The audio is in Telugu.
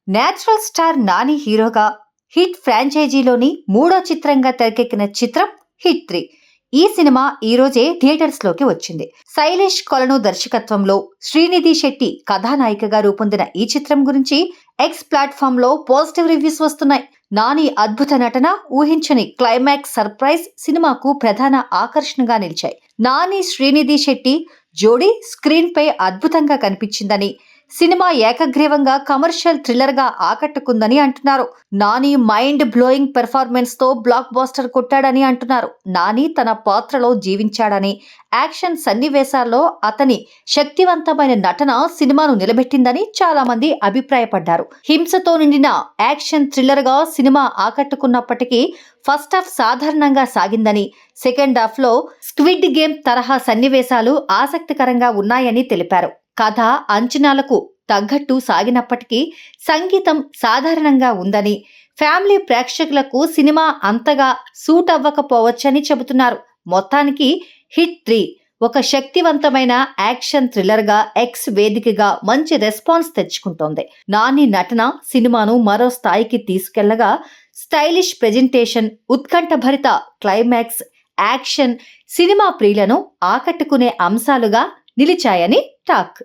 నేచురల్ స్టార్ నాని హీరోగా హిట్ ఫ్రాంచైజీలోని మూడో చిత్రంగా తెరకెక్కిన చిత్రం హిట్ 3. ఈ సినిమా ఈ రోజే థియేటర్స్ లోకి వచ్చింది. శైలేష్ కొలను దర్శకత్వంలో శ్రీనిధి శెట్టి కథానాయికగా రూపొందిన ఈ చిత్రం గురించి ఎక్స్ ప్లాట్ఫామ్ లో పాజిటివ్ రివ్యూస్ వస్తున్నాయి. నాని అద్భుత నటన, ఊహించని క్లైమాక్స్ సర్ప్రైజ్ సినిమాకు ప్రధాన ఆకర్షణగా నిలిచాయి. నాని శ్రీనిధి శెట్టి జోడీ స్క్రీన్ పై అద్భుతంగా కనిపించిందని, సినిమా ఏకగ్రీవంగా కమర్షియల్ థ్రిల్లర్ గా ఆకట్టుకుందని అంటున్నారు. నాని మైండ్ బ్లోయింగ్ పెర్ఫార్మెన్స్ తో బ్లాక్ బాస్టర్ కొట్టాడని అంటున్నారు. నాని తన పాత్రలో జీవించాడని, యాక్షన్ సన్నివేశాల్లో అతని శక్తివంతమైన నటన సినిమాను నిలబెట్టిందని చాలా మంది అభిప్రాయపడ్డారు. హింసతో నిండిన యాక్షన్ థ్రిల్లర్ గా సినిమా ఆకట్టుకున్నప్పటికీ ఫస్ట్ హాఫ్ సాధారణంగా సాగిందని, సెకండ్ హాఫ్ లో స్క్విడ్ గేమ్ తరహా సన్నివేశాలు ఆసక్తికరంగా ఉన్నాయని తెలిపారు. కథ అంచనాలకు తగ్గట్టు సాగినప్పటికీ సంగీతం సాధారణంగా ఉందని, ఫ్యామిలీ ప్రేక్షకులకు సినిమా అంతగా సూట్ అవ్వకపోవచ్చని చెబుతున్నారు. మొత్తానికి హిట్ 3 ఒక శక్తివంతమైన యాక్షన్ థ్రిల్లర్ గా ఎక్స్ వేదికగా మంచి రెస్పాన్స్ తెచ్చుకుంటోంది. నాని నటన సినిమాను మరో స్థాయికి తీసుకెళ్లగా, స్టైలిష్ ప్రెజెంటేషన్, ఉత్కంఠభరిత క్లైమాక్స్, యాక్షన్ సినిమా ప్రియులను ఆకట్టుకునే అంశాలుగా నిలిచాయని టాక్.